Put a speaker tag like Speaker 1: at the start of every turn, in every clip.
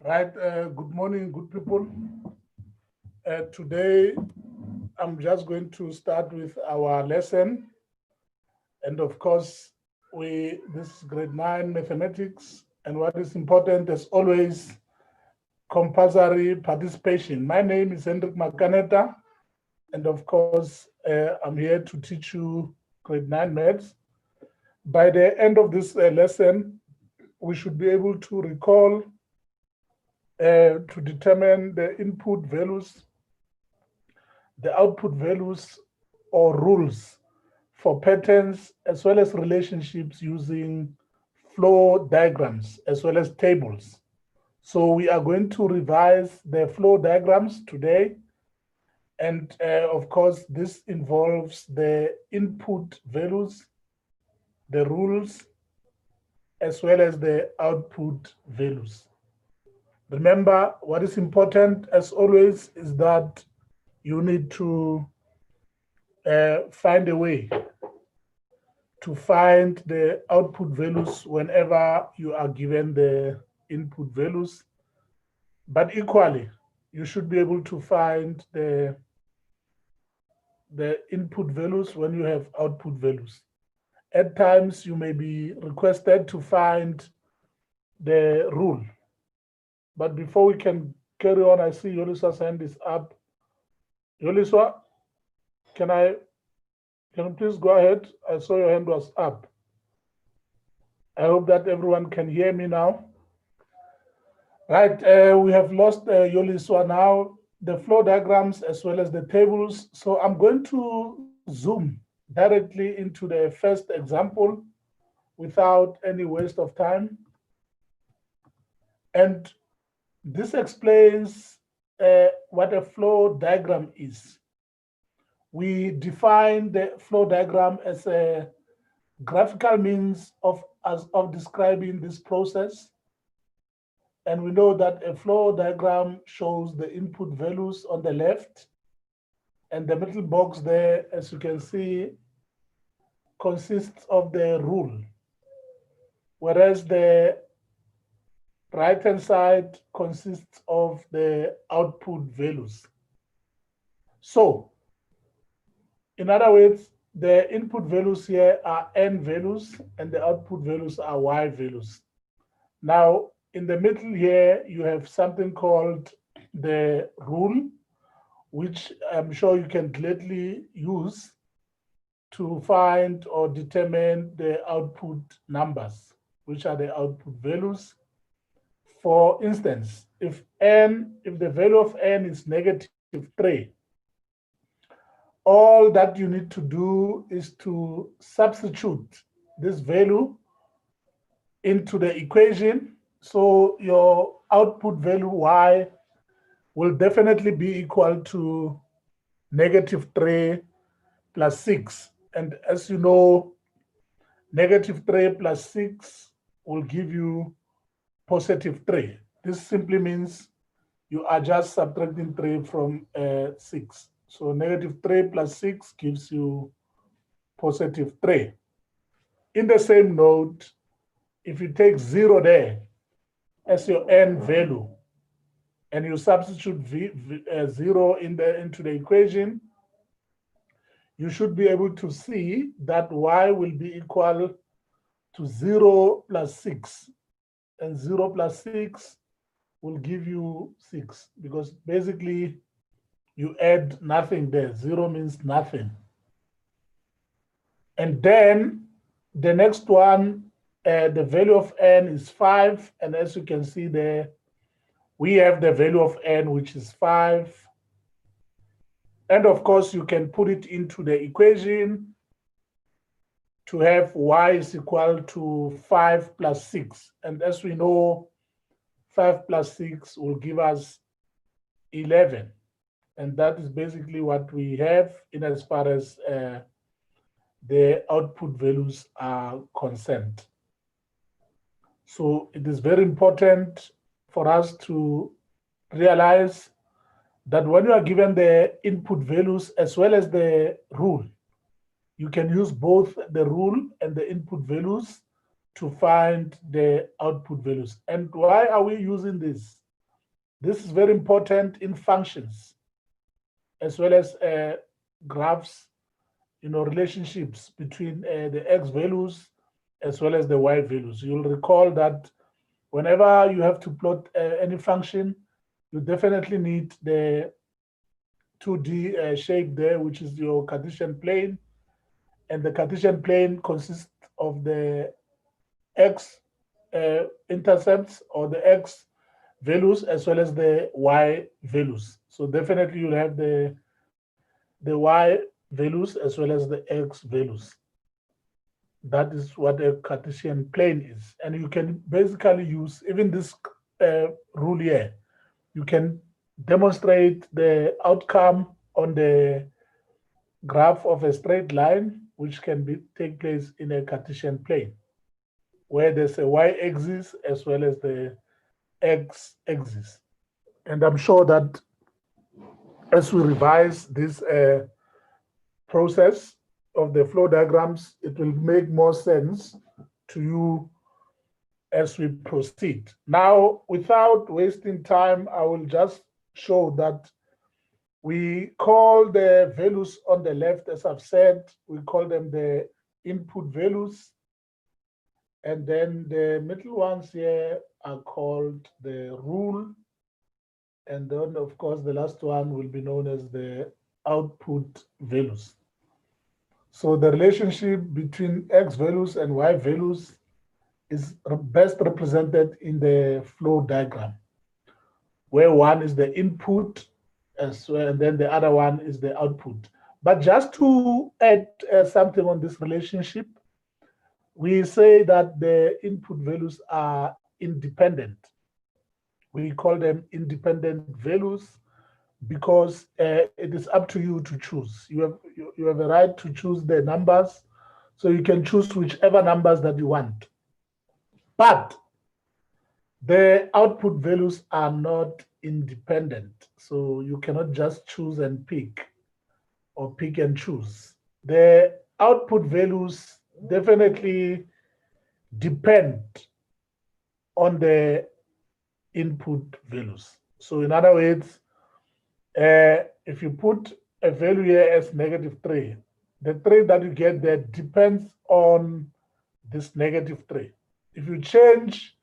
Speaker 1: Right, good morning, good people. Today, I'm just going to start with our lesson. And of course, this is grade 9 mathematics. And what is important is always compulsory participation. My name is Hendrik Makaneta. And of course, I'm here to teach you grade 9 maths. By the end of this lesson, we should be able to recall to determine the input values, the output values or rules for patterns as well as relationships using flow diagrams as well as tables. So we are going to revise the flow diagrams today. And of course, this involves the input values, the rules, as well as the output values. Remember, what is important as always is that you need to find a way to find the output values whenever you are given the input values. But equally, you should be able to find the input values when you have output values. At times, you may be requested to find the rule. But before we can carry on, I see Yoliswa's hand is up. Yoliswa, can you please go ahead? I saw your hand was up. I hope that everyone can hear me now. Right, we have lost Yoliswa now, the flow diagrams as well as the tables. So I'm going to zoom directly into the first example without any waste of time. And this explains what a flow diagram is. We define the flow diagram as a graphical means of describing this process. And we know that a flow diagram shows the input values on the left, and the middle box there, as you can see, consists of the rule, whereas the right-hand side consists of the output values. So, in other words, the input values here are N values and the output values are Y values. Now, in the middle here, you have something called the rule, which I'm sure you can gladly use to find or determine the output numbers, which are the output values. For instance, if the value of N is -3, all that you need to do is to substitute this value into the equation. So your output value Y will definitely be equal to -3 plus 6. And as you know, -3 plus 6 will give you +3. This simply means you are just subtracting 3 from 6. So -3 plus 6 gives you +3. In the same note, if you take 0 there as your N value, and you substitute 0 into the equation, you should be able to see that Y will be equal to 0 plus 6. And 0 plus 6 will give you 6, because basically you add nothing there. 0 means nothing. And then the next one, the value of N is 5. And as you can see there, we have the value of N, which is 5. And of course, you can put it into the equation to have Y is equal to 5 plus 6. And as we know, 5 plus 6 will give us 11. And that is basically what we have in as far as the output values are concerned. So it is very important for us to realize that when you are given the input values as well as the rule, you can use both the rule and the input values to find the output values. And why are we using this? This is very important in functions as well as graphs, relationships between the x values as well as the y values. You'll recall that whenever you have to plot any function, you definitely need the 2D shape there, which is your Cartesian plane. And the Cartesian plane consists of the x intercepts or the x values as well as the y values. So definitely you'll have the y values as well as the x values. That is what a Cartesian plane is. And you can basically use even this rule here. You can demonstrate the outcome on the graph of a straight line, which can take place in a Cartesian plane, where there's a y-axis as well as the x-axis. And I'm sure that as we revise this process of the flow diagrams, it will make more sense to you as we proceed. Now, without wasting time, I will just show that we call the values on the left, as I've said, we call them the input values. And then the middle ones here are called the rule. And then, of course, the last one will be known as the output values. So the relationship between x values and y values is best represented in the flow diagram, where one is the input as well, and then the other one is the output. But just to add something on this relationship, we say that the input values are independent. We call them independent values because it is up to you to choose. You have a right to choose the numbers, so you can choose whichever numbers that you want. But the output values are not independent, so you cannot just choose and pick or pick and choose. The output values definitely depend on the input values. So in other words, if you put a value here as -3, the 3 that you get there depends on this -3. If you change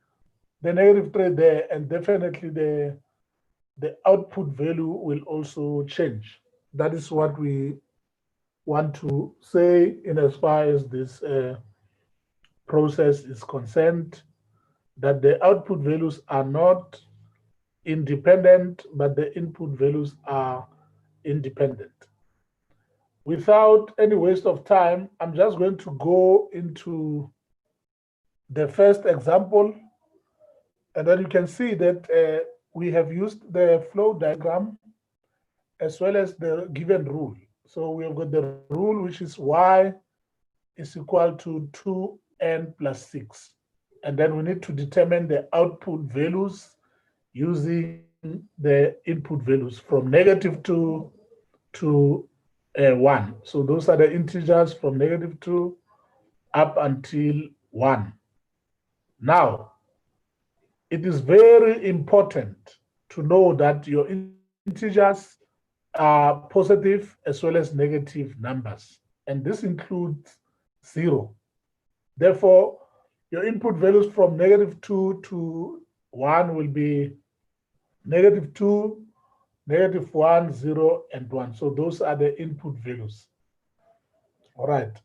Speaker 1: the -3 there, and definitely the output value will also change. That is what we want to say in as far as this process is concerned, that the output values are not independent, but the input values are independent. Without any waste of time, I'm just going to go into the first example, and then you can see that we have used the flow diagram as well as the given rule. So we have got the rule, which is y is equal to 2n plus 6. And then we need to determine the output values using the input values from -2 to 1. So those are the integers from -2 up until 1. Now, it is very important to know that your integers are positive as well as negative numbers, and this includes 0. Therefore, your input values from -2 to 1 will be -2, -1, 0, and 1. So those are the input values. All right.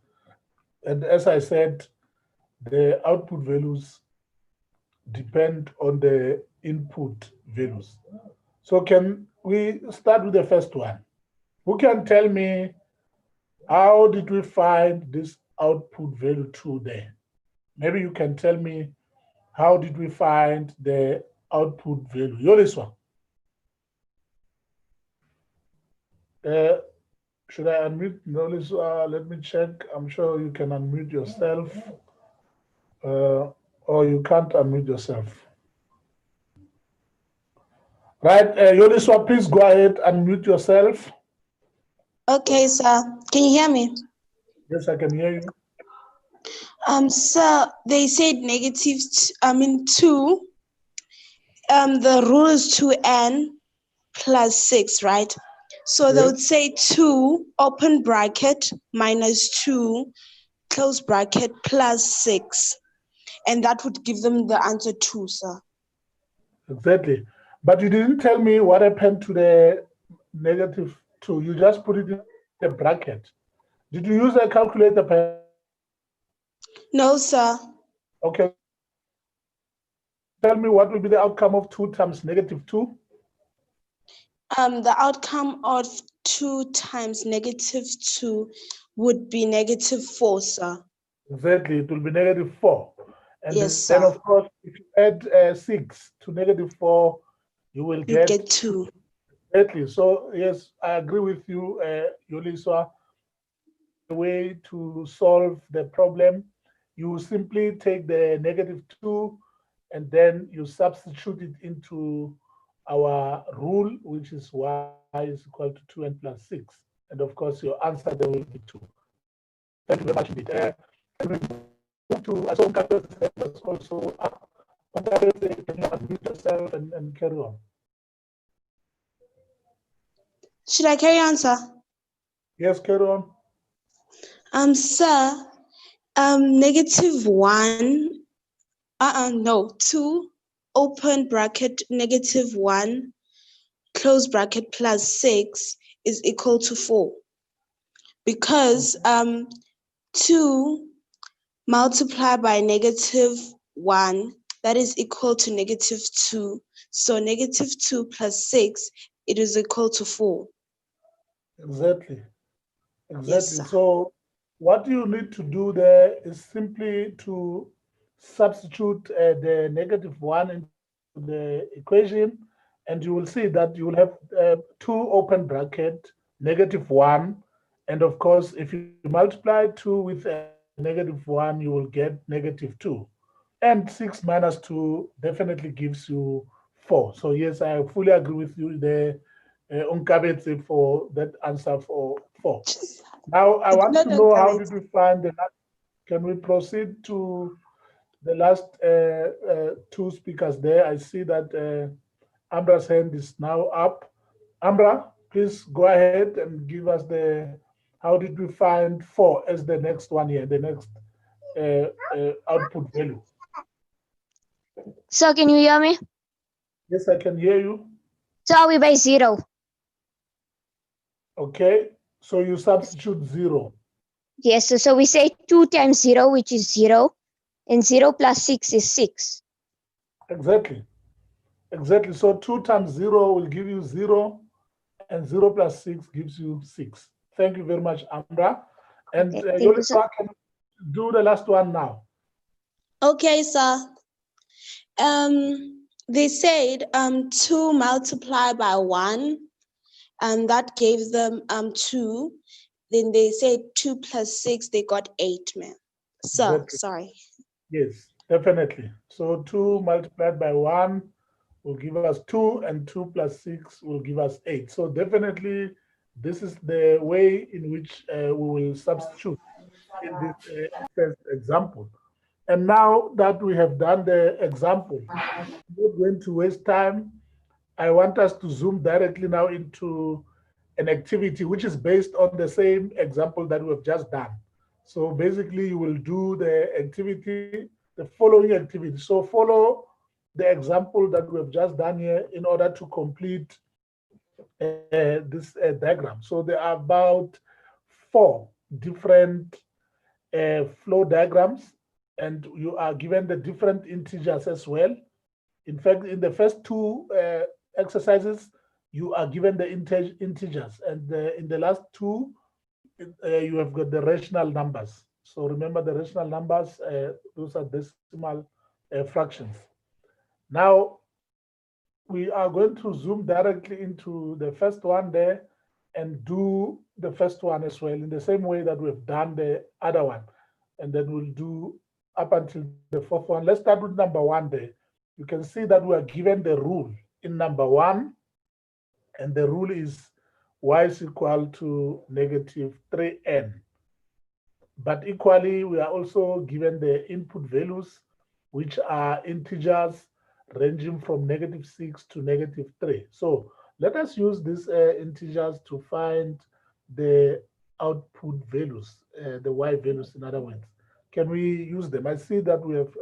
Speaker 1: And as I said, the output values depend on the input values. So can we start with the first one? Who can tell me how did we find this output value 2 there? Maybe you can tell me how did we find the output value? Yoliswa. Should I unmute Yoliswa? Let me check. I'm sure you can unmute yourself. Or you can't unmute yourself. Right, Yoliswa, please go ahead and mute yourself.
Speaker 2: Okay, sir. Can you hear me?
Speaker 1: Yes, I can hear you.
Speaker 2: Sir, they said -2, the rule is 2n plus 6, right? So they
Speaker 1: Yes,
Speaker 2: would say 2 open bracket minus 2 close bracket plus 6, and that would give them the answer 2, sir.
Speaker 1: exactly. But you didn't tell me what happened to the -2. You just put it in the bracket. Did you use a calculator perhaps?
Speaker 2: No, sir.
Speaker 1: Okay, so can you tell me what will be the outcome of 2 times -2?
Speaker 2: The outcome of 2 times -2 would be -4, sir.
Speaker 1: Exactly, it will be -4. And
Speaker 2: Yes,
Speaker 1: then, of
Speaker 2: sir.
Speaker 1: course, if you add 6 to -4, you will
Speaker 2: You'd
Speaker 1: get
Speaker 2: get 2.
Speaker 1: exactly. So, yes, I agree with you, Yoliswa. The way to solve the problem, you simply take the -2 and then you substitute it into our rule, which is y is equal to 2n plus 6. And of course, your answer there will be 2. Thank you very much indeed. Can we move to, I saw Untitled was also up. Untitled, can you unmute yourself and carry on?
Speaker 2: Should I carry on, sir?
Speaker 1: Yes, carry on.
Speaker 2: Sir, -1, no, 2, open bracket, -1, close bracket plus 6 is equal to 4. Because 2 multiplied by -1, that is equal to -2. So -2 plus 6, it is equal to 4.
Speaker 1: Exactly.
Speaker 2: Yes,
Speaker 1: Exactly.
Speaker 2: sir.
Speaker 1: So what you need to do there is simply to substitute the -1 into the equation, and you will see that you will have two open bracket, -1, and of course, if you multiply 2 with a -1, you will get -2. And 6 minus 2 definitely gives you 4. So yes, I fully agree with you there, Unkabetse, for that answer for 4. Now, I
Speaker 2: It's
Speaker 1: want
Speaker 2: not
Speaker 1: to know how
Speaker 2: okay.
Speaker 1: did we find the last, can we proceed to the last two speakers there? I see that Ambra's hand is now up. Ambra, please go ahead and give us the, how did we find 4 as the next one here, the next output value?
Speaker 3: So can you hear me?
Speaker 1: Yes, I can hear you.
Speaker 3: So we by 0.
Speaker 1: Okay, so you substitute 0.
Speaker 3: Yes, so we say 2 times 0, which is 0, and 0 plus 6 is 6.
Speaker 1: Exactly. Exactly. So 2 times 0 will give you 0, and 0 plus 6 gives you 6. Thank you very much, Ambra. And
Speaker 3: Okay, thank you, sir.
Speaker 1: Yoliswa, can do the last one now.
Speaker 2: Okay, sir. They said 2 multiplied by 1, and that gave them 2. Then they said 2 plus 6, they got 8, man. Sir,
Speaker 1: Exactly.
Speaker 2: sorry.
Speaker 1: Yes, definitely. So 2 multiplied by 1 will give us 2, and 2 plus 6 will give us 8. So definitely, this is the way in which we will substitute in this first example. And now that we have done the example, I'm not going to waste time. I want us to zoom directly now into an activity which is based on the same example that we've just done. So basically, you will do the activity, the following activity. So follow the example that we've just done here in order to complete this diagram. So there are about 4 different flow diagrams, and you are given the different integers as well. In fact, in the first two exercises, you are given the integers, and in the last two, you have got the rational numbers. So remember the rational numbers, those are decimal fractions. Now, we are going to zoom directly into the first one there and do the first one as well in the same way that we've done the other one. And then we'll do up until the fourth one. Let's start with number 1 there. You can see that we are given the rule in number 1, and the rule is y is equal to -3n. But equally, we are also given the input values, which are integers, ranging from -6 to -3. So let us use these integers to find the output values, the y values in other words. Can we use them? I see that we have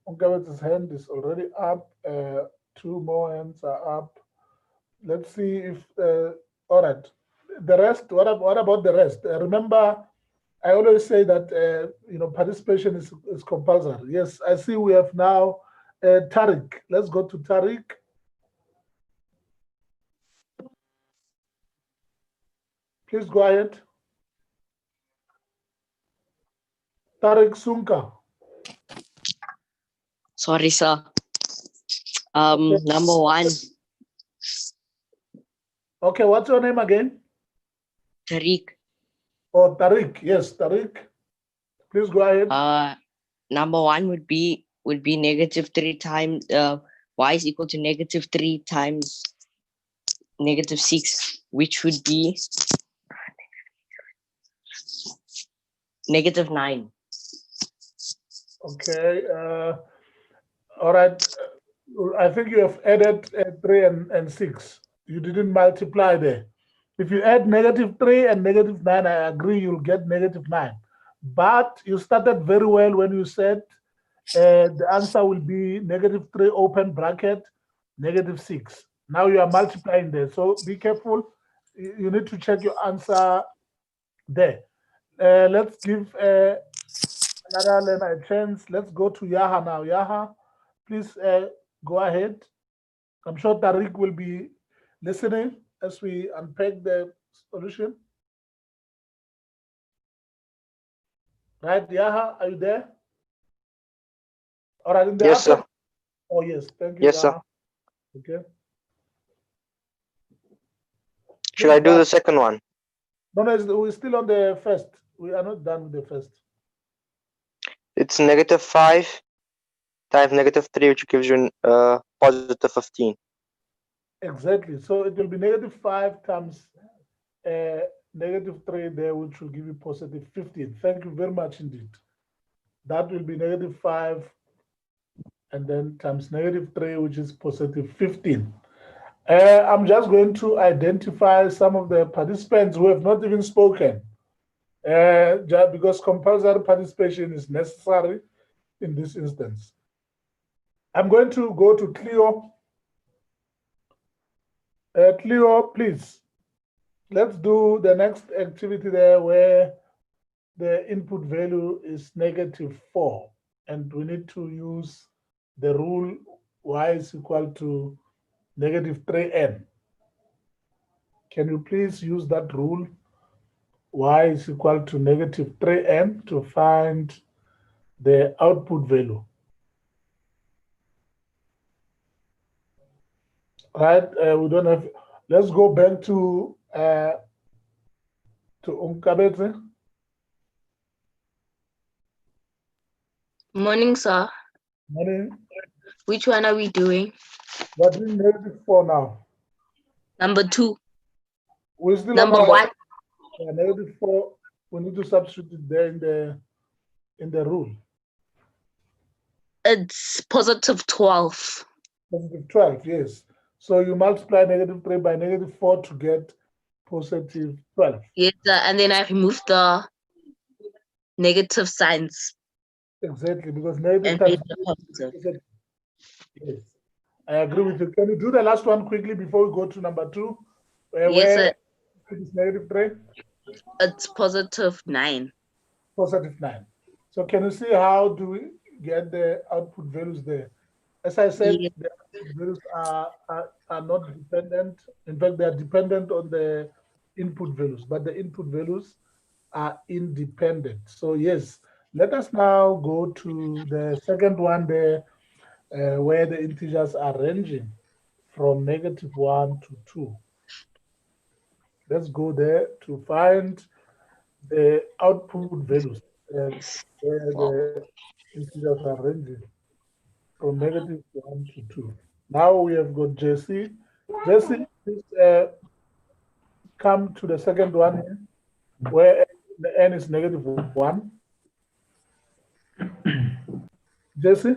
Speaker 1: Ungavet's hand is already up. Two more hands are up. Let's see if, all right. The rest, what about the rest? Remember, I always say that, participation is compulsory. Yes, I see we have now Tariq. Let's go to Tariq. Please go ahead. Tariq Sunka.
Speaker 4: Sorry, sir. Number 1,
Speaker 1: Okay, what's your name again?
Speaker 4: Tariq.
Speaker 1: Oh, Tariq. Yes, Tariq. Please go ahead.
Speaker 4: Number 1 would be -3 times y is equal to -3 times -6, which would be -9.
Speaker 1: Okay. All right. I think you have added 3 and 6. You didn't multiply there. If you add -3 and -9, I agree you'll get -9. But you started very well when you said the answer will be -3 open bracket, -6. Now you are multiplying there. So be careful. You need to check your answer there. Let's give another learner a chance. Let's go to Yaha now. Yaha, please go ahead. I'm sure Tariq will be listening as we unpack the solution. Right, Yaha, are you there? All right, in the
Speaker 5: Yes, sir.
Speaker 1: Oh, yes, thank you,
Speaker 5: Yes, sir.
Speaker 1: Yaha. Okay.
Speaker 5: Should I do the second one?
Speaker 1: No, we're still on the first. We are not done with the first.
Speaker 5: It's -5 times -3, which gives you positive 15.
Speaker 1: Exactly. So it will be -5 times -3 there, which will give you positive 15. Thank you very much indeed. That will be -5 and then times -3, which is positive 15. I'm just going to identify some of the participants who have not even spoken, just because compulsory participation is necessary in this instance. I'm going to go to Cleo. Cleo, please, let's do the next activity there where the input value is -4, and we need to use the rule y is equal to -3n. Can you please use that rule? Y is equal to -3n to find the output value. Right? We don't have. Let's go back to Unkabete.
Speaker 6: Morning, sir.
Speaker 1: Morning.
Speaker 6: Which one are we doing?
Speaker 1: We're doing -4 now.
Speaker 6: Number 2.
Speaker 1: We're still
Speaker 6: Number
Speaker 1: on
Speaker 6: 1.
Speaker 1: -4. We need to substitute it there in the rule.
Speaker 6: It's positive 12.
Speaker 1: Positive 12, yes. So you multiply -3 by -4 to get positive 12.
Speaker 6: Yes, sir. And then I remove the negative signs
Speaker 1: Exactly, because negative
Speaker 6: and
Speaker 1: times
Speaker 6: make the positive.
Speaker 1: positive. Yes, I agree with you. Can you do the last one quickly before we go to number 2?
Speaker 6: Yes, sir.
Speaker 1: It is -3,
Speaker 6: It's positive 9.
Speaker 1: positive 9. So can you see how do we get the output values there? As I said,
Speaker 6: Yes.
Speaker 1: the output values are not dependent. In fact, they are dependent on the input values, but the input values are independent. So yes, let us now go to the second one there, where the integers are ranging from -1 to 2. Let's go there to find the output values, where the integers are ranging from -1 to 2. Now we have got Jesse. Jesse, please come to the second one here, where the n is -1. Jesse?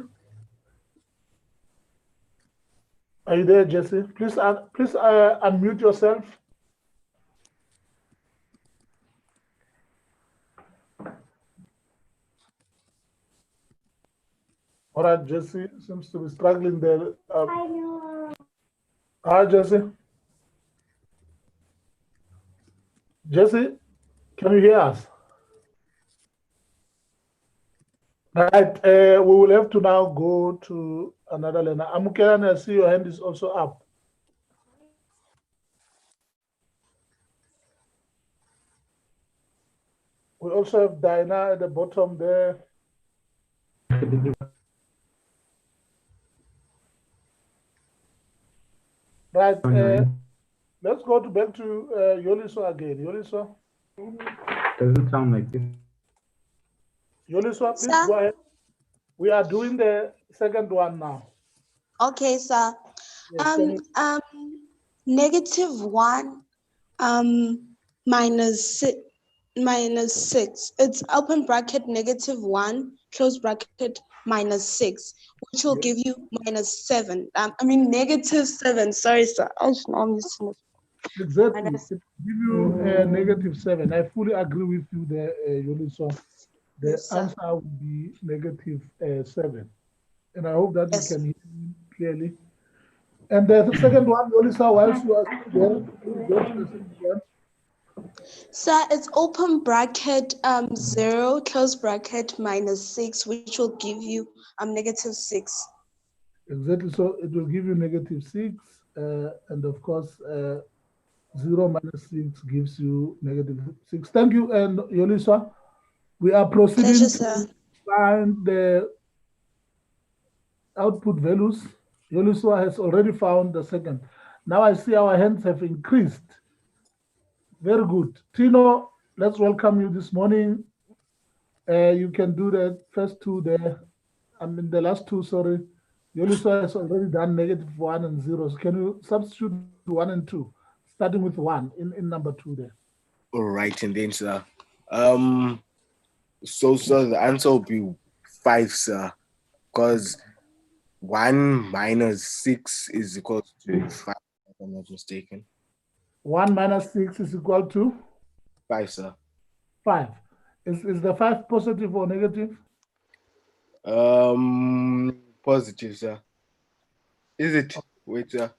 Speaker 1: Are you there, Jesse? Please, unmute yourself. All right, Jesse seems to be struggling there. I know. Hi, Jesse. Jesse, can you hear us? Right, we will have to now go to another learner. Amukeran, I see your hand is also up. We also have Diana at the bottom there. Right, let's go back to Yoliso again. Yoliso.
Speaker 7: Doesn't sound like it.
Speaker 1: Yoliso, please
Speaker 2: Sir?
Speaker 1: go ahead. We are doing the second one now.
Speaker 2: Okay, sir.
Speaker 1: Yes, can you-
Speaker 2: -1 minus 6. It's open bracket -1 close bracket -6, which will give you -7. I mean -7. Sorry, sir. I'm missing it.
Speaker 1: Exactly.
Speaker 2: Minus-
Speaker 1: It give you -7. I fully agree with you there, Yoliso. The
Speaker 2: Yes, sir.
Speaker 1: answer would be -7. And I hope that
Speaker 2: Yes.
Speaker 1: you can hear me clearly. And the second one, Yolisa, whilst you are still there, please go to the second one.
Speaker 2: Sir, it's open bracket 0 close bracket -6, which will give you -6.
Speaker 1: Exactly. So it will give you -6. And of course, 0 minus 6 gives you -6. Thank you, and Yolisa. We are proceeding
Speaker 2: Pleasure,
Speaker 1: to
Speaker 2: sir.
Speaker 1: find the output values. Yolisa has already found the second. Now I see our hands have increased. Very good. Tino, let's welcome you this morning. You can do the first two there. I mean, the last two, sorry. Yolisa has already done -1 and 0. So can you substitute 1 and 2, starting with 1 in number 2 there?
Speaker 7: All right, and then, sir. So, sir, the answer will be 5, sir, because 1 minus 6 is equal to 5, if I'm not mistaken.
Speaker 1: 1 minus 6 is equal to
Speaker 7: 5, sir.
Speaker 1: 5. Is the 5 positive or negative?
Speaker 7: Positive, sir. Is it? Wait, sir.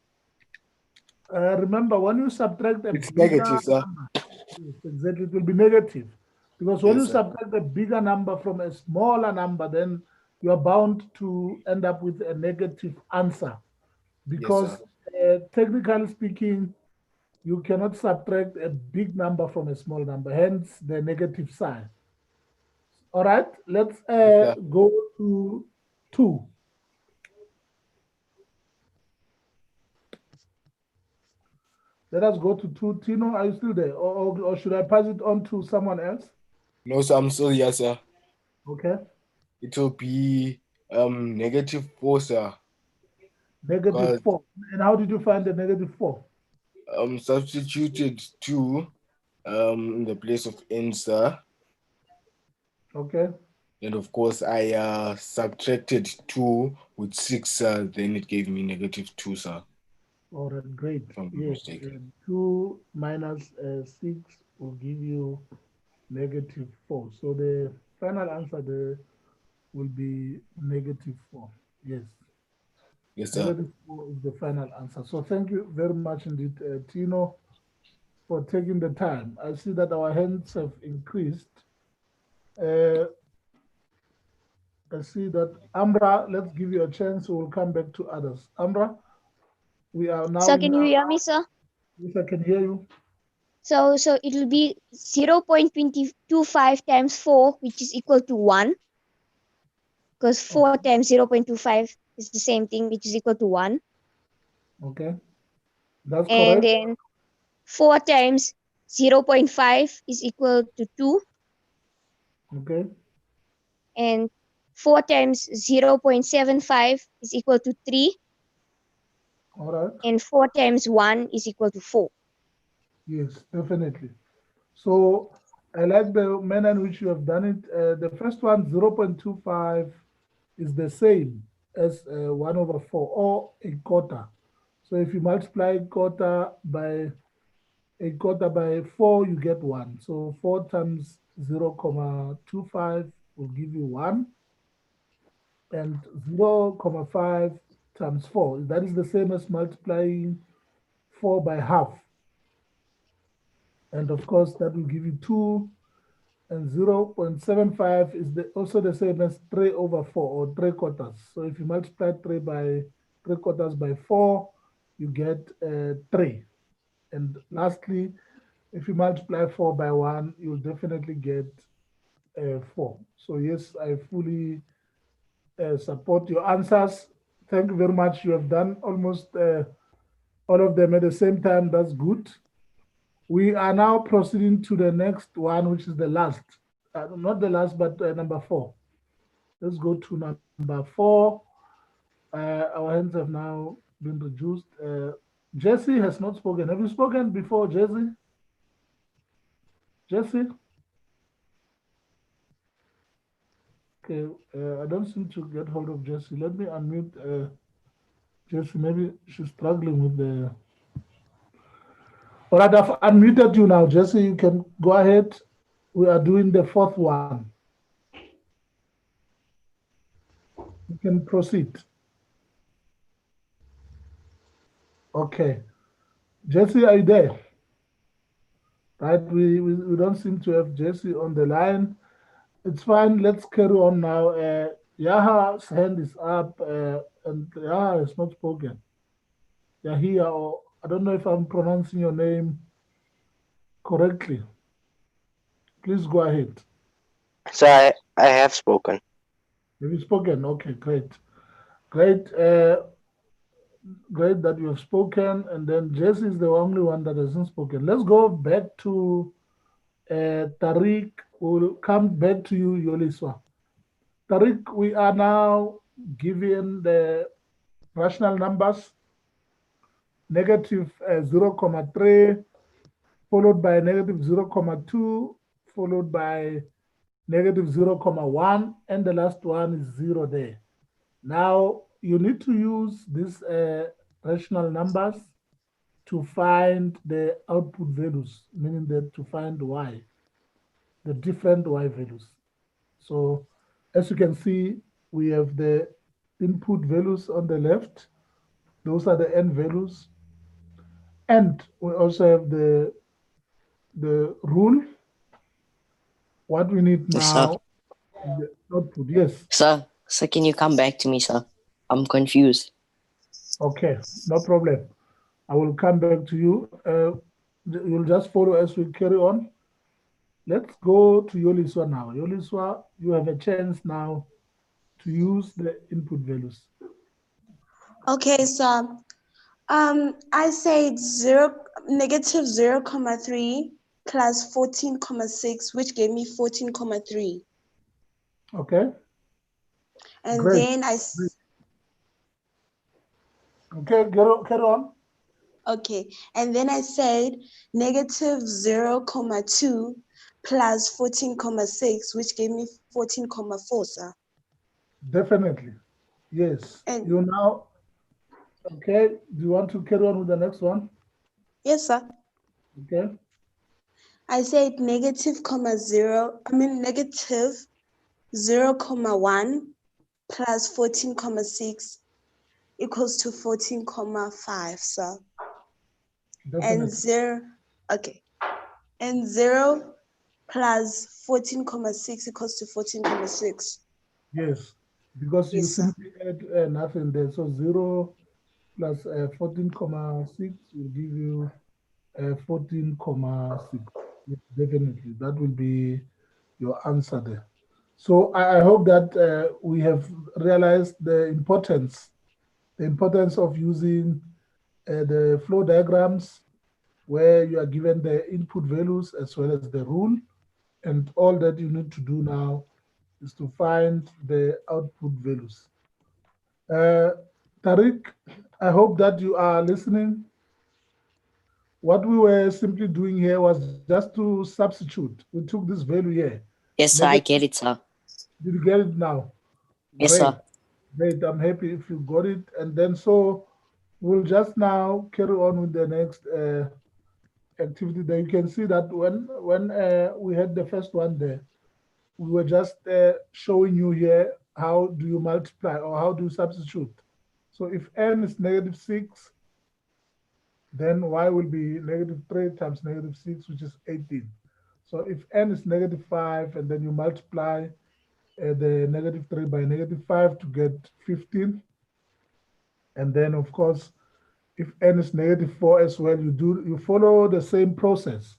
Speaker 1: Remember, when you subtract a
Speaker 7: It's
Speaker 1: bigger
Speaker 7: negative, sir.
Speaker 1: number, yes, exactly, it will be negative. Because when
Speaker 7: Yes,
Speaker 1: you
Speaker 7: sir.
Speaker 1: subtract a bigger number from a smaller number, then you are bound to end up with a negative answer. Because technically speaking, you cannot subtract a big number from a small number, hence the negative sign. All right, let's
Speaker 7: sir.
Speaker 1: go to 2. Let us go to 2. Tino, are you still there? Or should I pass it on to someone else?
Speaker 7: No, sir, I'm still here, sir.
Speaker 1: Okay.
Speaker 7: It will be -4, sir.
Speaker 1: Negative 4. And how did you find the -4?
Speaker 7: Substituted 2 in the place of n, sir.
Speaker 1: Okay.
Speaker 7: And of course, I subtracted 2 with 6, sir. Then it gave me -2, sir.
Speaker 1: All right, great.
Speaker 7: If I'm not
Speaker 1: Yes.
Speaker 7: mistaken.
Speaker 1: 2 minus 6 will give you -4. So the final answer there will be -4. Yes.
Speaker 7: Yes, sir.
Speaker 1: -4 is the final answer. So thank you very much indeed, Tino, for taking the time. I see that our hands have increased. I see that Amra, let's give you a chance. We'll come back to others. Amra, we are now.
Speaker 3: So can you hear me, sir?
Speaker 1: Yes, I can hear you.
Speaker 3: So it will be 0.25 times 4, which is equal to 1. Because 4 times 0.25 is the same thing, which is equal to 1.
Speaker 1: Okay, that's
Speaker 3: And
Speaker 1: correct.
Speaker 3: then 4 times 0.5 is equal to 2.
Speaker 1: Okay,
Speaker 3: And 4 times 0.75 is equal to 3.
Speaker 1: all right.
Speaker 3: And 4 times 1 is equal to 4.
Speaker 1: Yes, definitely. So I like the manner in which you have done it. The first one, 0.25, is the same as 1/4 or a quarter. So if you multiply a quarter by 4, you get 1. So 4 times 0.25 will give you 1. And 0.5 times 4, that is the same as multiplying 4 by half. And of course, that will give you 2. And 0.75 is also the same as 3 over 4, or 3 quarters. So if you multiply 3 quarters by 4, you get 3. And lastly, if you multiply 4 by 1, you'll definitely get 4. So yes, I fully support your answers. Thank you very much. You have done almost all of them at the same time. That's good. We are now proceeding to the next one, which is the last. Not the last, but number 4. Let's go to number 4. Our hands have now been reduced. Jesse has not spoken. Have you spoken before, Jesse? Jesse? Okay, I don't seem to get hold of Jesse. Let me unmute Jesse. Maybe she's struggling with the... All right, I've unmuted you now, Jesse. You can go ahead. We are doing the 4th one. You can proceed. Okay. Jesse, are you there? Right, we don't seem to have Jesse on the line. It's fine. Let's carry on now. Yaha's hand is up, and Yaha has not spoken. Yahia, or I don't know if I'm pronouncing your name correctly. Please go ahead.
Speaker 5: So I have spoken.
Speaker 1: Have you spoken? Okay, great. Great. Great that you have spoken. And then Jesse is the only one that hasn't spoken. Let's go back to Tariq. We'll come back to you, Yoliswa. Tariq, we are now given the rational numbers, negative 0.3, followed by negative 0.2, followed by negative 0.1, and the last one is 0 there. Now, you need to use these rational numbers to find the output values, meaning that to find y, the different y values. So, as you can see, we have the input values on the left. Those are the n values. And we also have the rule. What we need
Speaker 4: Yes,
Speaker 1: now is the output. Yes.
Speaker 4: Sir, can you come back to me, sir? I'm confused.
Speaker 1: Okay, no problem. I will come back to you. You'll just follow as we carry on. Let's go to Yoliswa now. Yoliswa, you have a chance now to use the input values.
Speaker 2: Okay, so I said negative 0.3 plus 14.6, which gave me 14.3.
Speaker 1: Okay.
Speaker 2: And
Speaker 1: Great.
Speaker 2: then
Speaker 1: Okay, carry on.
Speaker 2: okay, and then I said negative 0.2 plus 14.6, which gave me 14.4, sir.
Speaker 1: Definitely. Yes.
Speaker 2: And
Speaker 1: You now, okay, do you want to carry on with the next one?
Speaker 2: yes, sir.
Speaker 1: Okay.
Speaker 2: I said negative 0.1 plus 14.6 equals to 14.5, sir.
Speaker 1: Definitely.
Speaker 2: And 0, okay. And 0 plus 14.6 equals to 14.6.
Speaker 1: Yes, because you
Speaker 2: Yes, sir.
Speaker 1: simply add nothing there. So 0 plus 14.6 will give you 14.6. Yes, definitely, that will be your answer there. So I hope that we have realized the importance of using the flow diagrams, where you are given the input values as well as the rule, and all that you need to do now is to find the output values. Tariq, I hope that you are listening. What we were simply doing here was just to substitute. We took this value here.
Speaker 4: Yes, sir, I get it, sir.
Speaker 1: Did you get it now?
Speaker 4: Yes,
Speaker 1: Great.
Speaker 4: sir.
Speaker 1: Great. I'm happy if you got it. And then so We'll just now carry on with the next activity there. You can see that when we had the first one there, we were just showing you here how do you multiply or how do you substitute. So if n is -6, then y will be -3 times -6, which is 18. So if n is -5, and then you multiply the -3 by -5 to get 15. And then of course, if n is -4 as well, you follow the same process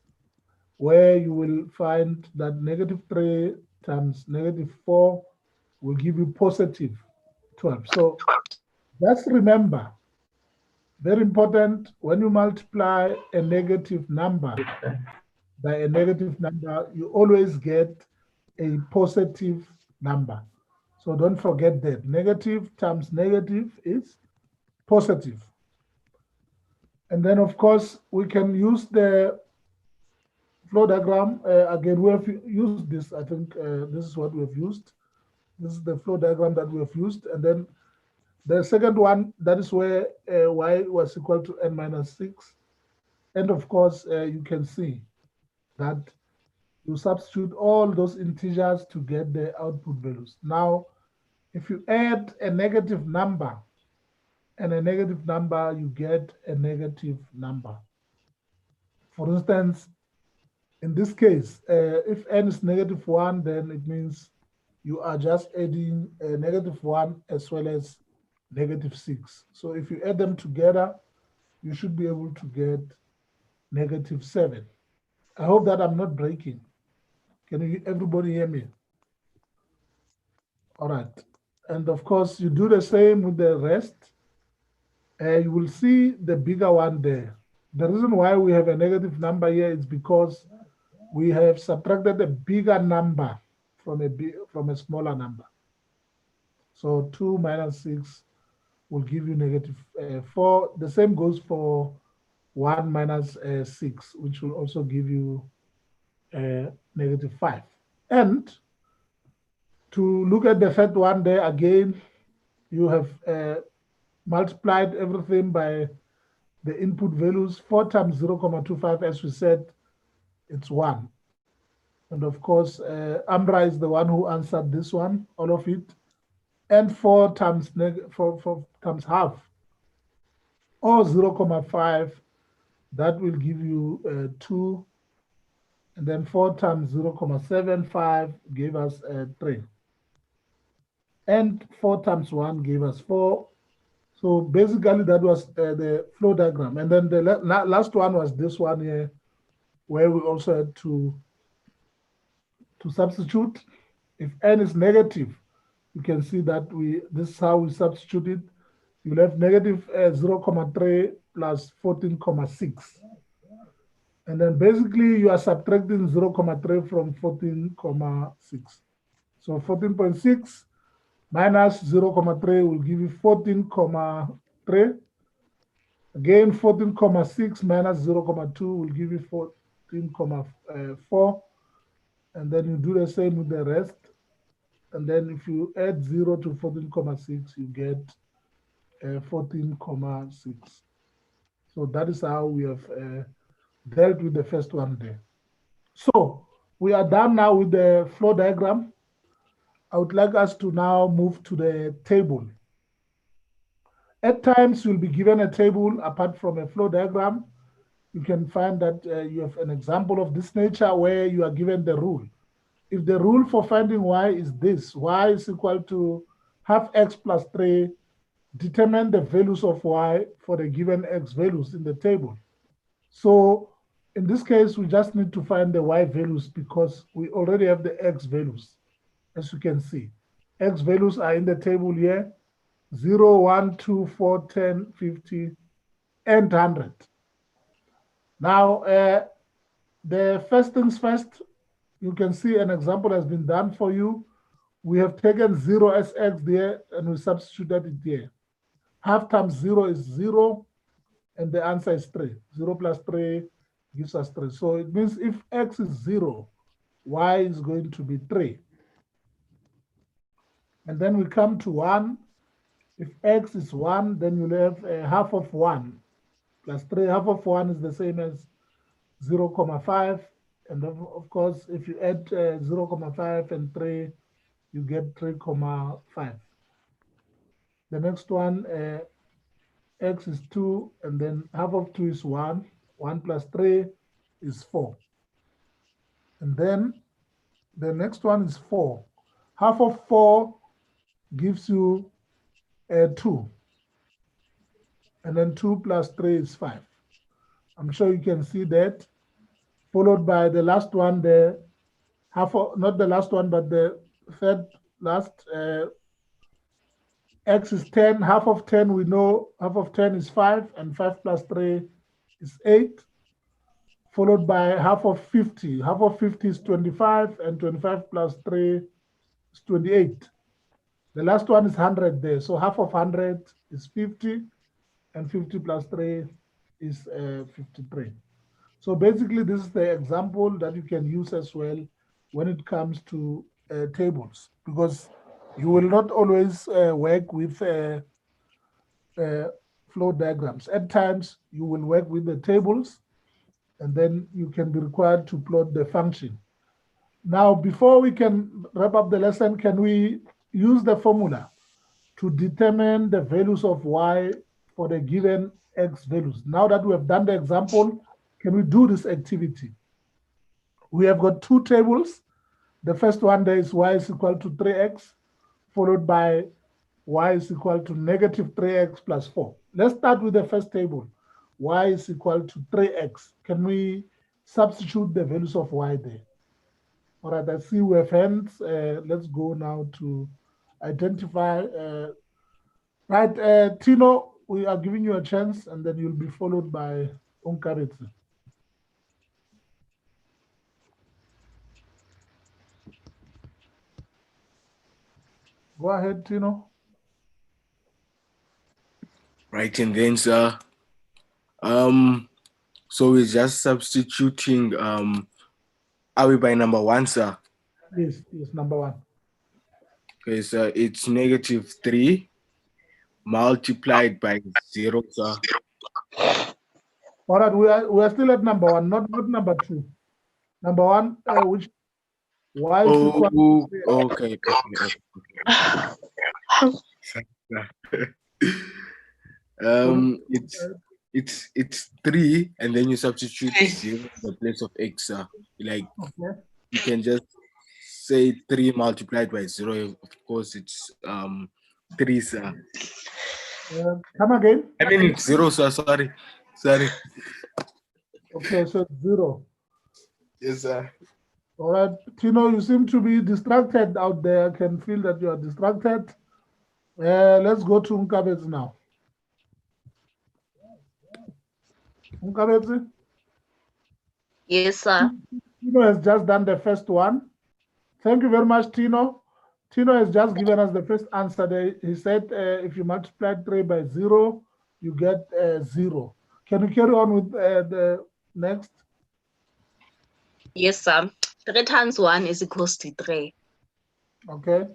Speaker 1: where you will find that -3 times -4 will give you positive 12. So just remember, very important, when you multiply a negative number by a negative number, you always get a positive number. So don't forget that. Negative times negative is positive. And then of course, we can use the flow diagram. Again, we have used this. I think this is what we have used. This is the flow diagram that we have used. And then the second one, that is where y was equal to n minus 6. And of course, you can see that you substitute all those integers to get the output values. Now, if you add a negative number and a negative number, you get a negative number. For instance, in this case, if n is -1, then it means you are just adding a -1 as well as -6. So if you add them together, you should be able to get -7. I hope that I'm not breaking. Can everybody hear me? All right. And of course, you do the same with the rest. You will see the bigger one there. The reason why we have a negative number here is because we have subtracted a bigger number from a smaller number. So 2 minus 6 will give you -4. The same goes for 1 minus 6, which will also give you -5. And to look at the third one there again, you have multiplied everything by the input values. 4 times 0.25, as we said, it's 1. And of course, Amra is the one who answered this one, all of it. And 4 times times half, or 0.5, that will give you 2. And then 4 times 0.75 gave us 3. And 4 times 1 gave us 4. So basically that was the flow diagram. And then the last one was this one here, where we also had to substitute. If n is negative, you can see that this is how we substitute it. You'll have -0.3 plus 14.6. And then basically you are subtracting 0.3 from 14.6. So 14.6 minus 0.3 will give you 14.3. Again, 14.6 minus 0.2 will give you 14.4. And then you do the same with the rest. And then if you add 0 to 14.6, you get 14.6. So that is how we have dealt with the first one there. So we are done now with the flow diagram. I would like us to now move to the table. At times, you'll be given a table apart from a flow diagram. You can find that you have an example of this nature where you are given the rule. If the rule for finding y is this, y is equal to half x plus 3, determine the values of y for the given x values in the table. So in this case, we just need to find the y values because we already have the x values. As you can see, x values are in the table here: 0, 1, 2, 4, 10, 50, and 100. Now, the first things first, you can see an example has been done for you. We have taken 0 as x there, and we substituted it there. Half times 0 is 0, and the answer is 3. 0 plus 3 gives us 3. So it means if x is 0, y is going to be 3. And then we come to 1. If x is 1, then you'll have half of 1 plus 3. Half of 1 is the same as 0, 0.5. And of course, if you add 0, 0.5 and 3, you get 3,5. The next one, x is 2, and then half of 2 is 1. 1 plus 3 is 4. And then the next one is 4. Half of 4 gives you 2. And then 2 plus 3 is 5. I'm sure you can see that. Followed by the last one, the half of, not the last one, but the third last, x is 10. Half of 10, we know half of 10 is 5, and 5 plus 3 is 8. Followed by half of 50. Half of 50 is 25, and 25 plus 3 is 28. The last one is 100 there. So half of 100 is 50, and 50 plus 3 is 53. So basically, this is the example that you can use as well when it comes to tables, because you will not always work with flow diagrams. At times, you will work with the tables, and then you can be required to plot the function. Now, before we can wrap up the lesson, can we use the formula to determine the values of y for the given x values? Now that we have done the example, can we do this activity? We have got two tables. The first one there is y is equal to 3x, followed by y is equal to negative 3x plus 4. Let's start with the first table. Y is equal to 3x. Can we substitute the values of y there? All right, I see we have hands. Let's go now to identify. Right, Tino, we are giving you a chance, and then you'll be followed by Unkaritsi. Go ahead, Tino.
Speaker 7: Right, and then, sir, so we're just substituting, are we by number 1, sir?
Speaker 1: Yes, number 1.
Speaker 7: Okay, so it's negative 3 multiplied by 0, sir.
Speaker 1: All right, we are still at number 1, not number 2. Number 1, which y is equal to 3x.
Speaker 7: Okay. It's 3, and then you substitute 0 in the place of x, sir. Like,
Speaker 1: Okay.
Speaker 7: you can just say 3 multiplied by 0. Of course, it's 3, sir.
Speaker 1: Come again.
Speaker 7: I mean, it's 0, sir. Sorry.
Speaker 1: Okay, so 0.
Speaker 7: Yes, sir.
Speaker 1: All right, Tino, you seem to be distracted out there. I can feel that you are distracted. Let's go to Nkabetsi now. Nkabetsi?
Speaker 6: Yes, sir.
Speaker 1: Tino has just done the first one. Thank you very much, Tino. Tino has just given us the first answer. He said if you multiply 3 by 0, you get 0. Can you carry on with the next?
Speaker 6: Yes, sir. 3 times 1 is equals to 3.
Speaker 1: Okay.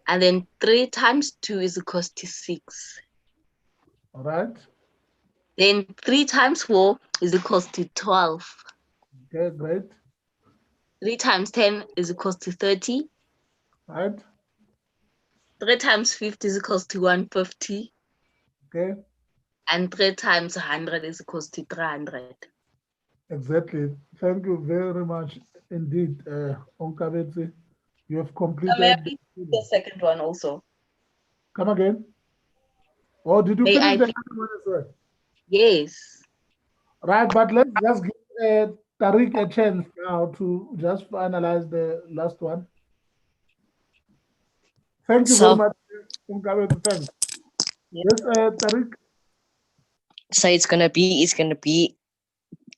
Speaker 6: And then 3 times 2 is equals to 6.
Speaker 1: All right.
Speaker 6: Then 3 times 4 is equals to 12.
Speaker 1: Okay, great.
Speaker 6: 3 times 10 is equals to 30.
Speaker 1: Right.
Speaker 6: 3 times 50 is equals to 150.
Speaker 1: Okay.
Speaker 6: And 3 times 100 is equals to 300.
Speaker 1: Exactly. Thank you very much indeed, Onkabetsi. You have completed.
Speaker 6: May I please do the second one also?
Speaker 1: Come again. Oh, did you
Speaker 6: May
Speaker 1: finish
Speaker 6: I
Speaker 1: the
Speaker 6: please-
Speaker 1: second one as well?
Speaker 6: Yes.
Speaker 1: Right, but let's just give Tariq a chance now to just finalize the last one. Thank you very much, Onkabetsi. Thanks. Yes, Tariq.
Speaker 4: So it's gonna be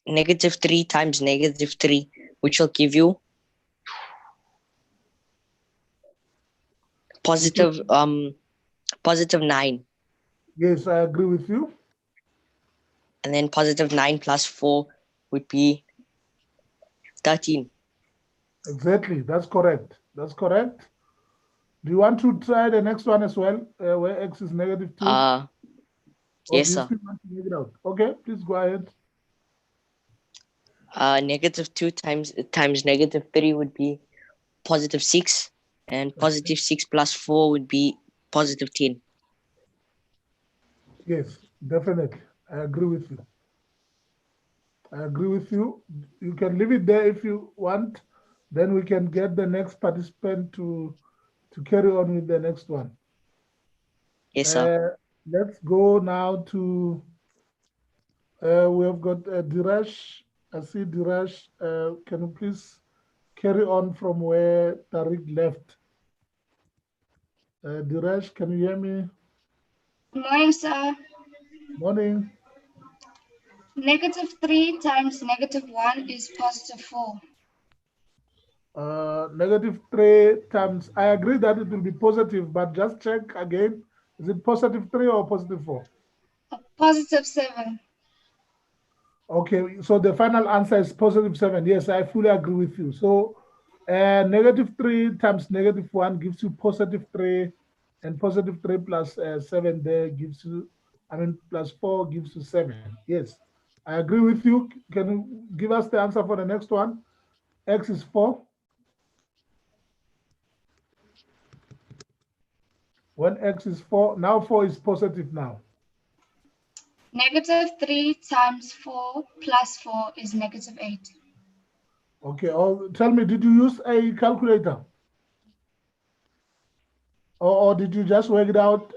Speaker 4: negative 3 times negative 3, which will give you positive 9.
Speaker 1: Yes, I agree with you.
Speaker 4: And then positive 9 plus 4 would be 13.
Speaker 1: Exactly. That's correct. That's correct. Do you want to try the next one as well, where x is -2? Or
Speaker 4: Yes,
Speaker 1: do you
Speaker 4: sir.
Speaker 1: still want to make it out? Okay, please go ahead.
Speaker 4: -2 times -3 would be +6, and +6 plus 4 would be +10.
Speaker 1: Yes, definitely. I agree with you. I agree with you. You can leave it there if you want. Then we can get the next participant to carry on with the next one.
Speaker 4: Yes, sir.
Speaker 1: Let's go now to, we have got Dirash. I see Dirash. Can you please carry on from where Tariq left? Dirash, can you hear me?
Speaker 8: Good morning, sir.
Speaker 1: Morning.
Speaker 8: -3 times -1 is +4.
Speaker 1: -3 times, I agree that it will be positive, but just check again. Is it +3 or +4?
Speaker 8: +7.
Speaker 1: Okay, so the final answer is +7. Yes, I fully agree with you. So -3 times -1 gives you +3, and +3 plus 7 there gives you, +4 gives you 7. Yes, I agree with you. Can you give us the answer for the next one? X is 4. When x is 4, now 4 is positive now.
Speaker 8: -3 times 4 plus 4 is -8.
Speaker 1: Okay, tell me, did you use a calculator? Or did you just work it out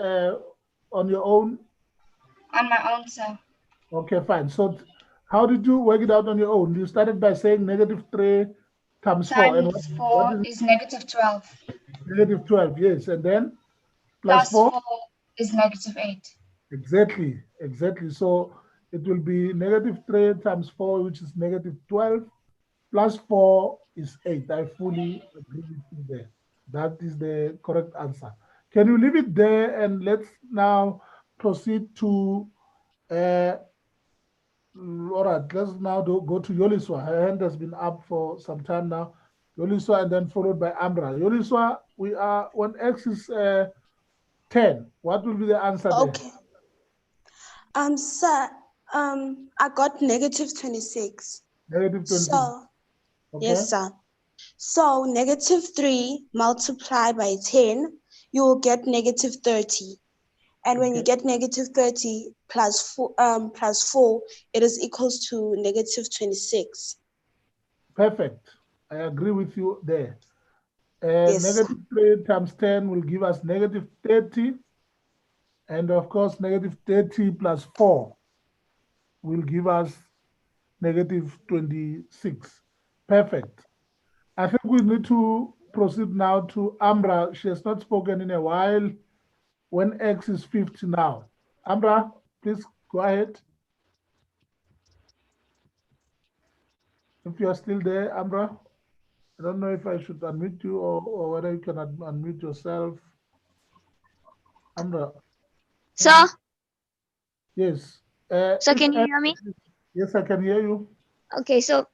Speaker 1: on your own?
Speaker 8: On my own, sir.
Speaker 1: Okay, fine. So how did you work it out on your own? You started by saying -3 times 4. And
Speaker 8: Times
Speaker 1: what
Speaker 8: 4 is -12.
Speaker 1: -12, yes. And then plus
Speaker 8: Plus
Speaker 1: 4?
Speaker 8: 4 is -8.
Speaker 1: Exactly, exactly. So it will be -3 times 4, which is -12, plus 4 is 8. I fully agree with you there. That is the correct answer. Can you leave it there, and let's now proceed to, all right, let's now go to Yoliswa. Her hand has been up for some time now. Yoliswa, and then followed by Amra. Yoliswa, we are, when x is 10, what will be the answer there?
Speaker 2: Okay. Sir, I got -26.
Speaker 1: -26.
Speaker 2: So,
Speaker 1: Okay.
Speaker 2: yes, sir. So -3 multiplied by 10, you will get -30. And when you
Speaker 1: Okay.
Speaker 2: get -30 plus 4, it is equals to -26.
Speaker 1: Perfect. I agree with you there.
Speaker 2: Yes.
Speaker 1: -3 times 10 will give us -30. And of course, -30 plus 4 will give us -26. Perfect. I think we need to proceed now to Amra. She has not spoken in a while. When x is 50 now. Amra, please go ahead. If you are still there, Amra, I don't know if I should unmute you or whether you can unmute yourself. Amra.
Speaker 3: So,
Speaker 1: Yes.
Speaker 3: so can you hear me?
Speaker 1: Yes, I can hear you.
Speaker 3: Okay, so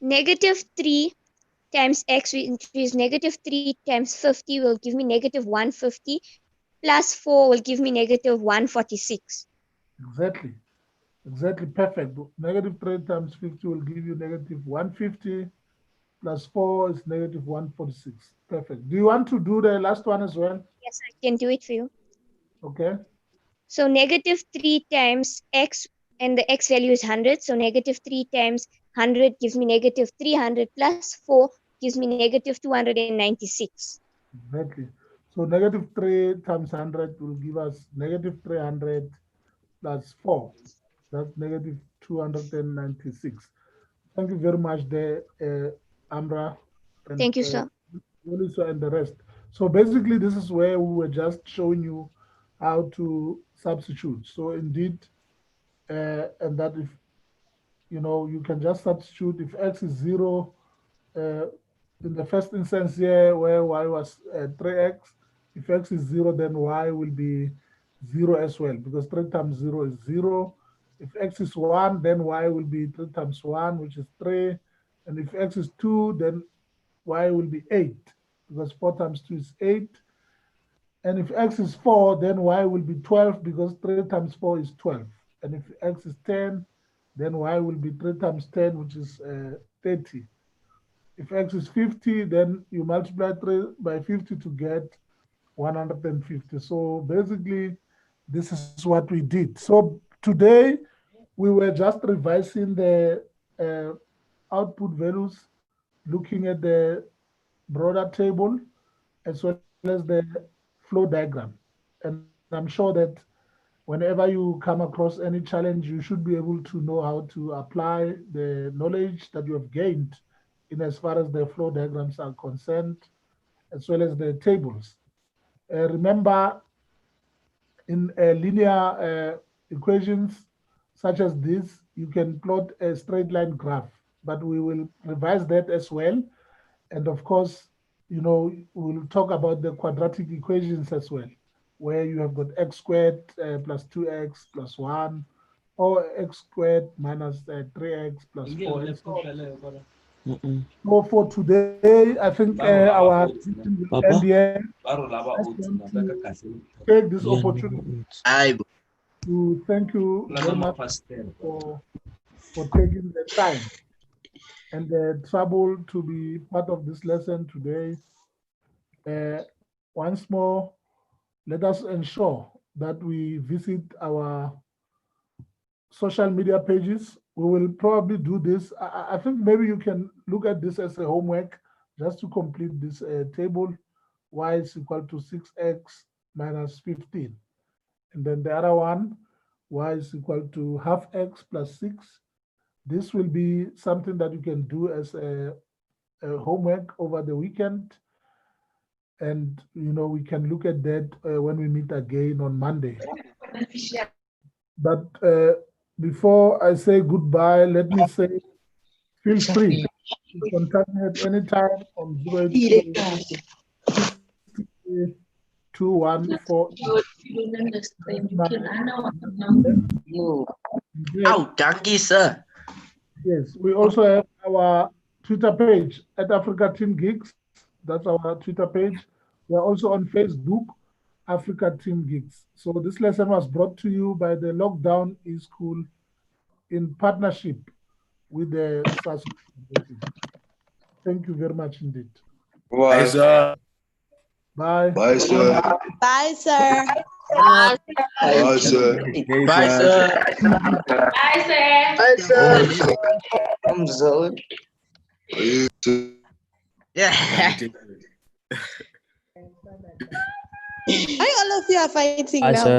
Speaker 3: -3 times x, which is -3 times 50, will give me -150, plus 4 will give me -146.
Speaker 1: Exactly. Exactly. Perfect. -3 times 50 will give you -150, plus 4 is -146. Perfect. Do you want to do the last one as well?
Speaker 3: Yes, I can do it for you.
Speaker 1: Okay.
Speaker 3: So -3 times x, and the x value is 100. So -3 times 100 gives me -300, plus 4 gives me -296.
Speaker 1: Exactly. So -3 times 100 will give us -300 plus 4. That's -296. Thank you very much there, Amra and
Speaker 3: Thank you, sir.
Speaker 1: Melissa and the rest. So basically, this is where we were just showing you how to substitute. So indeed, and that if, you can just substitute if x is 0, in the first instance here where y was 3x, if x is 0, then y will be 0 as well, because 3 times 0 is 0. If x is 1, then y will be 3 times 1, which is 3. And if x is 2, then y will be 8, because 4 times 2 is 8. And if x is 4, then y will be 12 because 3 times 4 is 12. And if x is 10, then y will be 3 times 10, which is 30. If x is 50, then you multiply 3 by 50 to get 150. So basically, this is what we did. So today, we were just revising the output values, looking at the broader table, as well as the flow diagram. And I'm sure that whenever you come across any challenge, you should be able to know how to apply the knowledge that you have gained in as far as the flow diagrams are concerned, as well as the tables. Remember, in linear equations such as this, you can plot a straight line graph, but we will revise that as well. And of course, we'll talk about the quadratic equations as well, where you have got x squared plus 2x plus 1, or x squared minus 3x plus 4, and so on. So for today, I think our meeting will end here. I just want to take this opportunity to thank you very much for taking the time and the trouble to be part of this lesson today. Once more, let us ensure that we visit our social media pages. We will probably do this. I think maybe you can look at this as a homework just to complete this table. Y is equal to 6x minus 15. And then the other one, y is equal to half x plus 6. This will be something that you can do as a homework over the weekend. And, we can look at that when we meet again on Monday. But before I say goodbye, let me say, feel free to contact me at any time on 082-2148.
Speaker 6: Oh, thank you, sir.
Speaker 1: Yes, we also have our Twitter page at Africa Team Gigs. That's our Twitter page. We're also on Facebook, Africa Team Gigs. So this lesson was brought to you by the Lockdown eSchool in partnership with the SAS. Thank you very much indeed.
Speaker 7: Bye, sir.
Speaker 1: Bye.
Speaker 9: Bye, sir.
Speaker 2: Bye, sir.
Speaker 9: Bye, sir.
Speaker 6: Bye, sir.
Speaker 4: Bye, sir. I'm so.
Speaker 9: Bye, sir.
Speaker 6: Yeah.
Speaker 2: Why all of you are fighting
Speaker 10: Bye,
Speaker 2: now?
Speaker 10: sir.